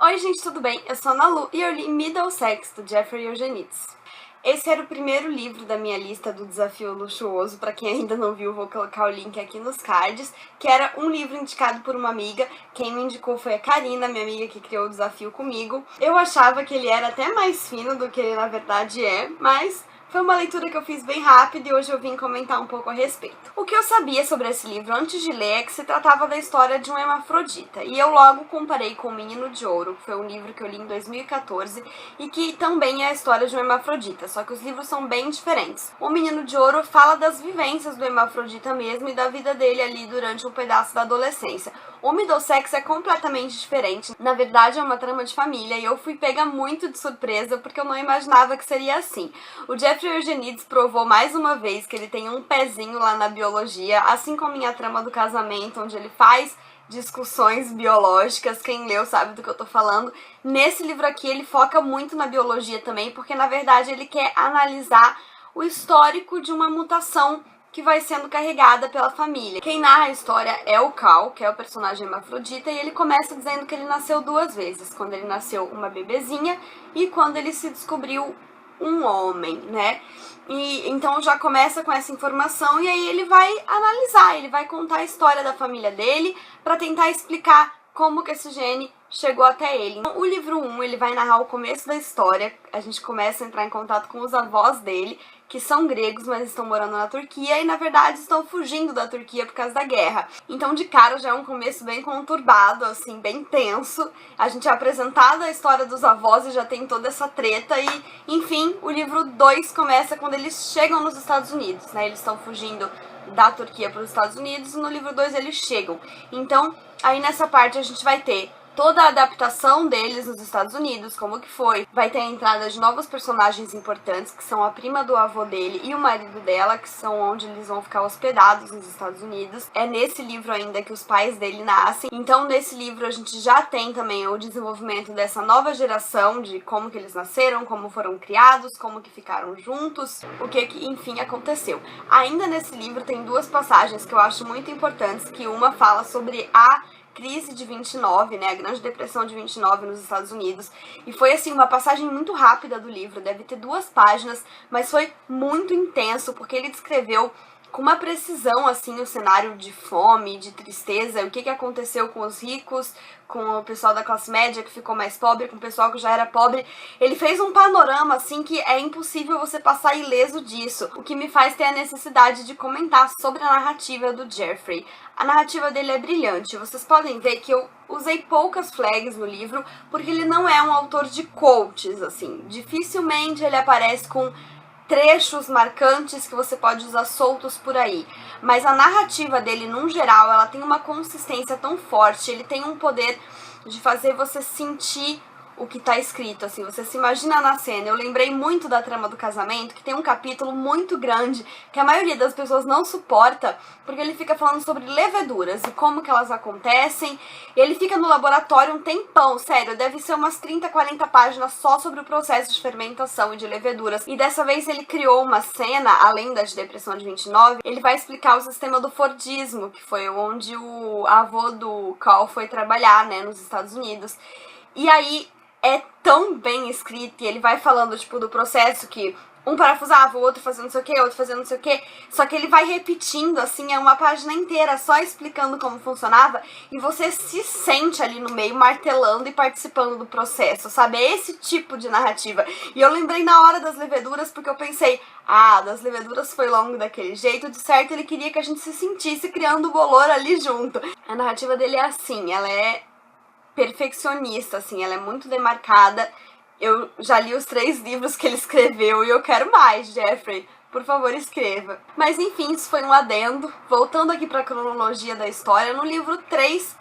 Oi gente, tudo bem? Eu sou a Ana Lu e eu li Middlesex, do Jeffrey Eugenides. Esse era o primeiro livro da minha lista do Desafio Luxuoso, pra quem ainda não viu, vou colocar o link aqui nos cards, que era um livro indicado por uma amiga. Quem me indicou foi a Karina, minha amiga que criou o desafio comigo. Eu achava que ele era até mais fino do que ele na verdade é, mas foi uma leitura que eu fiz bem rápido e hoje eu vim comentar um pouco a respeito. O que eu sabia sobre esse livro antes de ler é que se tratava da história de um hermafrodita, e eu logo comparei com O Menino de Ouro, que foi um livro que eu li em 2014 e que também é a história de um hermafrodita, só que os livros são bem diferentes. O Menino de Ouro fala das vivências do hermafrodita mesmo e da vida dele ali durante um pedaço da adolescência. O Middlesex é completamente diferente, na verdade é uma trama de família e eu fui pega muito de surpresa porque eu não imaginava que seria assim. O Jeffrey Eugenides provou mais uma vez que ele tem um pezinho lá na biologia, assim como em A Trama do Casamento, onde ele faz discussões biológicas, quem leu sabe do que eu tô falando. Nesse livro aqui ele foca muito na biologia também, porque na verdade ele quer analisar o histórico de uma mutação que vai sendo carregada pela família. Quem narra a história é o Cal, que é o personagem hermafrodita, e ele começa dizendo que ele nasceu duas vezes, quando ele nasceu uma bebezinha e quando ele se descobriu um homem, né? E então já começa com essa informação e aí ele vai analisar, ele vai contar a história da família dele para tentar explicar como que esse gene chegou até ele. Então, o livro 1, ele vai narrar o começo da história, a gente começa a entrar em contato com os avós dele, que são gregos, mas estão morando na Turquia e, na verdade, estão fugindo da Turquia por causa da guerra. Então, de cara, já é um começo bem conturbado, assim, bem tenso. A gente é apresentado a história dos avós e já tem toda essa treta e, enfim, o livro 2 começa quando eles chegam nos Estados Unidos, né? Eles estão fugindo da Turquia para os Estados Unidos e no livro 2 eles chegam. Então, aí nessa parte a gente vai ter toda a adaptação deles nos Estados Unidos, como que foi. Vai ter a entrada de novos personagens importantes, que são a prima do avô dele e o marido dela, que são onde eles vão ficar hospedados nos Estados Unidos. É nesse livro ainda que os pais dele nascem. Então, nesse livro a gente já tem também o desenvolvimento dessa nova geração, de como que eles nasceram, como foram criados, como que ficaram juntos, o que enfim, aconteceu. Ainda nesse livro tem duas passagens que eu acho muito importantes, que uma fala sobre a crise de 29, né, a Grande Depressão de 29 nos Estados Unidos, e foi assim uma passagem muito rápida do livro, deve ter 2 páginas, mas foi muito intenso, porque ele descreveu com uma precisão, assim, o cenário de fome, de tristeza, o que aconteceu com os ricos, com o pessoal da classe média que ficou mais pobre, com o pessoal que já era pobre. Ele fez um panorama, assim, que é impossível você passar ileso disso, o que me faz ter a necessidade de comentar sobre a narrativa do Jeffrey. A narrativa dele é brilhante, vocês podem ver que eu usei poucas flags no livro, porque ele não é um autor de quotes, assim, dificilmente ele aparece com trechos marcantes que você pode usar soltos por aí, mas a narrativa dele, num geral, ela tem uma consistência tão forte, ele tem um poder de fazer você sentir o que tá escrito, assim, você se imagina na cena. Eu lembrei muito da Trama do Casamento, que tem um capítulo muito grande, que a maioria das pessoas não suporta, porque ele fica falando sobre leveduras e como que elas acontecem, e ele fica no laboratório um tempão, sério, deve ser umas 30, 40 páginas só sobre o processo de fermentação e de leveduras, e dessa vez ele criou uma cena, além da de Depressão de 29, ele vai explicar o sistema do Fordismo, que foi onde o avô do Cal foi trabalhar, né, nos Estados Unidos, e aí é tão bem escrito, e ele vai falando, tipo, do processo que um parafusava, o outro fazendo não sei o que, outro fazendo não sei o que, só que ele vai repetindo, assim, é uma página inteira só explicando como funcionava, e você se sente ali no meio martelando e participando do processo, sabe? É esse tipo de narrativa. E eu lembrei na hora das leveduras, porque eu pensei, das leveduras foi longo daquele jeito, de certo ele queria que a gente se sentisse criando o bolor ali junto. A narrativa dele é assim, ela é perfeccionista, assim, ela é muito demarcada. Eu já li os 3 livros que ele escreveu e eu quero mais, Jeffrey. Por favor, escreva. Mas enfim, isso foi um adendo. Voltando aqui para a cronologia da história, no livro 3,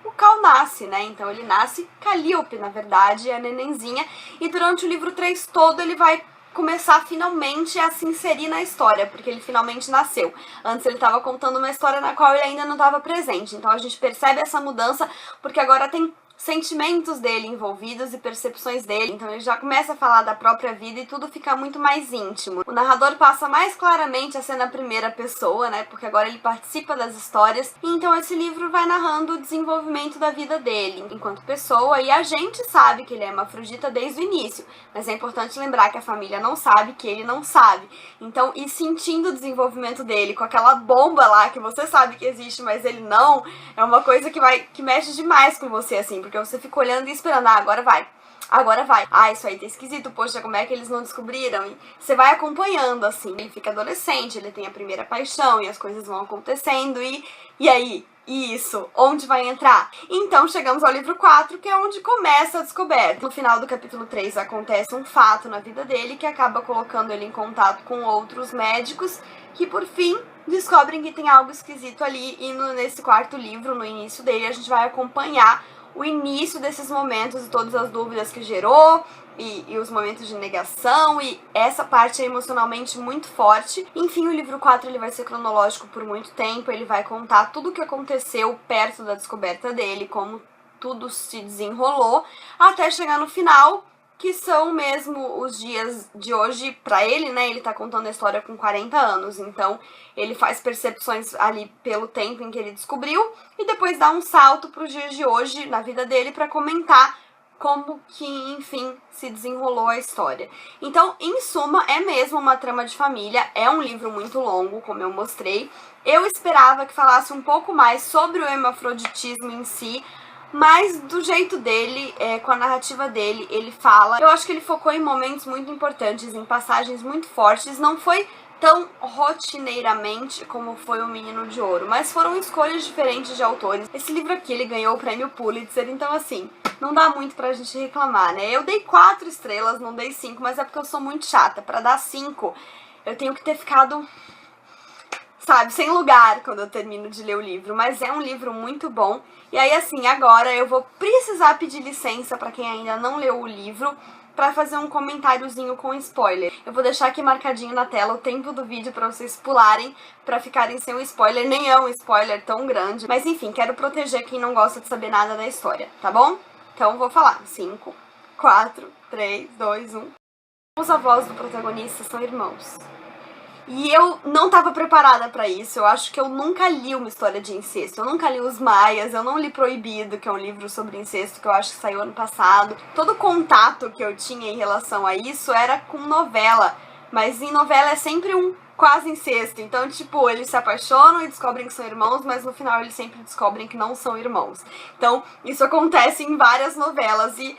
o Cal nasce, né? Então ele nasce Calliope, na verdade, é a nenenzinha. E durante o livro 3 todo ele vai começar finalmente a se inserir na história, porque ele finalmente nasceu. Antes ele estava contando uma história na qual ele ainda não estava presente, então a gente percebe essa mudança, porque agora tem sentimentos dele envolvidos e percepções dele. Então ele já começa a falar da própria vida e tudo fica muito mais íntimo. O narrador passa mais claramente a ser na primeira pessoa, né? Porque agora ele participa das histórias. E então esse livro vai narrando o desenvolvimento da vida dele enquanto pessoa. E a gente sabe que ele é hermafrodita desde o início. Mas é importante lembrar que a família não sabe, que ele não sabe. Então, ir sentindo o desenvolvimento dele com aquela bomba lá que você sabe que existe, mas ele não, é uma coisa que mexe demais com você, assim, porque você fica olhando e esperando, agora vai. Agora vai. Isso aí tá esquisito, poxa, como é que eles não descobriram? E você vai acompanhando, assim. Ele fica adolescente, ele tem a primeira paixão e as coisas vão acontecendo e aí? Isso, onde vai entrar? Então chegamos ao livro 4, que é onde começa a descoberta. No final do capítulo 3 acontece um fato na vida dele que acaba colocando ele em contato com outros médicos que por fim descobrem que tem algo esquisito ali. E nesse quarto livro, no início dele, a gente vai acompanhar o início desses momentos e todas as dúvidas que gerou e os momentos de negação, e essa parte é emocionalmente muito forte. Enfim, o livro 4 ele vai ser cronológico por muito tempo, ele vai contar tudo o que aconteceu perto da descoberta dele, como tudo se desenrolou, até chegar no final, que são mesmo os dias de hoje pra ele, né? Ele tá contando a história com 40 anos, então ele faz percepções ali pelo tempo em que ele descobriu e depois dá um salto pros dias de hoje na vida dele pra comentar como que, enfim, se desenrolou a história. Então, em suma, é mesmo uma trama de família, é um livro muito longo, como eu mostrei. Eu esperava que falasse um pouco mais sobre o hermafroditismo em si, mas do jeito dele, com a narrativa dele, ele fala. Eu acho que ele focou em momentos muito importantes, em passagens muito fortes. Não foi tão rotineiramente como foi O Menino de Ouro, mas foram escolhas diferentes de autores. Esse livro aqui, ele ganhou o prêmio Pulitzer, então assim, não dá muito pra gente reclamar, né? Eu dei 4 estrelas, não dei 5, mas é porque eu sou muito chata. Pra dar 5, eu tenho que ter ficado, sabe, sem lugar quando eu termino de ler o livro, mas é um livro muito bom. E aí, assim, agora eu vou precisar pedir licença pra quem ainda não leu o livro pra fazer um comentáriozinho com spoiler. Eu vou deixar aqui marcadinho na tela o tempo do vídeo pra vocês pularem, pra ficarem sem o spoiler. Nem é um spoiler tão grande, mas enfim, quero proteger quem não gosta de saber nada da história, tá bom? Então vou falar. 5, 4, 3, 2, 1. Os avós do protagonista são irmãos. E eu não tava preparada pra isso. Eu acho que eu nunca li uma história de incesto. Eu nunca li Os Maias, eu não li Proibido, que é um livro sobre incesto que eu acho que saiu ano passado. Todo contato que eu tinha em relação a isso era com novela. Mas em novela é sempre um quase incesto. Então, tipo, eles se apaixonam e descobrem que são irmãos, mas no final eles sempre descobrem que não são irmãos. Então, isso acontece em várias novelas e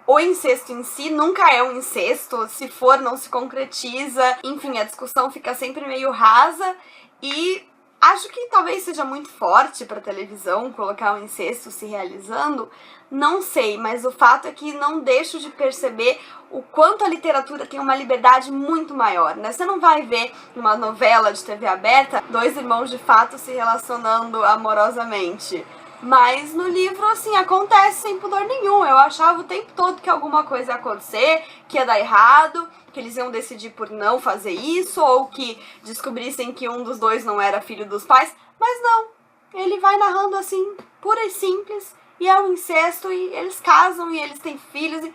o incesto em si nunca é um incesto, se for não se concretiza, enfim, a discussão fica sempre meio rasa e acho que talvez seja muito forte pra televisão colocar o incesto se realizando, não sei, mas o fato é que não deixo de perceber o quanto a literatura tem uma liberdade muito maior, né? Você não vai ver numa novela de TV aberta 2 irmãos de fato se relacionando amorosamente. Mas no livro, assim, acontece sem pudor nenhum. Eu achava o tempo todo que alguma coisa ia acontecer, que ia dar errado, que eles iam decidir por não fazer isso, ou que descobrissem que um dos dois não era filho dos pais. Mas não, ele vai narrando assim, pura e simples, e é um incesto, e eles casam, e eles têm filhos, e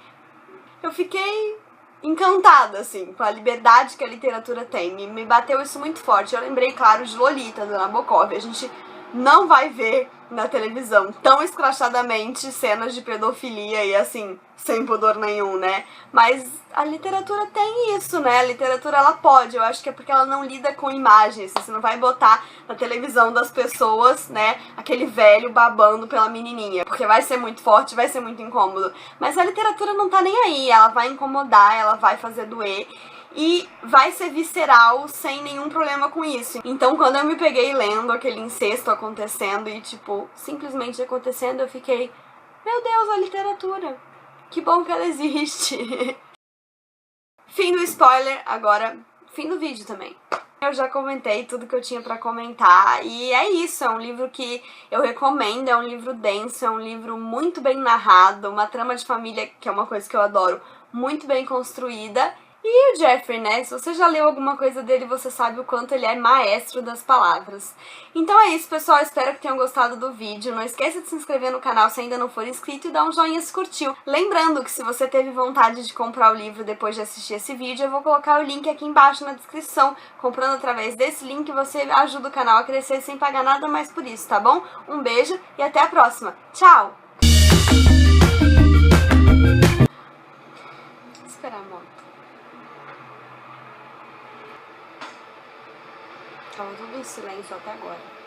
eu fiquei encantada, assim, com a liberdade que a literatura tem. Me bateu isso muito forte. Eu lembrei, claro, de Lolita, da Nabokov. A gente não vai ver na televisão tão escrachadamente cenas de pedofilia e assim, sem pudor nenhum, né? Mas a literatura tem isso, né? A literatura, ela pode, eu acho que é porque ela não lida com imagens. Você não vai botar na televisão das pessoas, né, aquele velho babando pela menininha, porque vai ser muito forte, vai ser muito incômodo. Mas a literatura não tá nem aí, ela vai incomodar, ela vai fazer doer. E vai ser visceral sem nenhum problema com isso. Então, quando eu me peguei lendo aquele incesto acontecendo e, tipo, simplesmente acontecendo, eu fiquei, meu Deus, a literatura, que bom que ela existe. Fim do spoiler, agora, fim do vídeo também. Eu já comentei tudo que eu tinha pra comentar e é isso, é um livro que eu recomendo, é um livro denso, é um livro muito bem narrado, uma trama de família, que é uma coisa que eu adoro, muito bem construída. E o Jeffrey, né? Se você já leu alguma coisa dele, você sabe o quanto ele é maestro das palavras. Então é isso, pessoal. Espero que tenham gostado do vídeo. Não esqueça de se inscrever no canal se ainda não for inscrito e dar um joinha se curtiu. Lembrando que se você teve vontade de comprar o livro depois de assistir esse vídeo, eu vou colocar o link aqui embaixo na descrição. Comprando através desse link, você ajuda o canal a crescer sem pagar nada mais por isso, tá bom? Um beijo e até a próxima. Tchau! Esperar a moto. Tava tudo em silêncio até agora.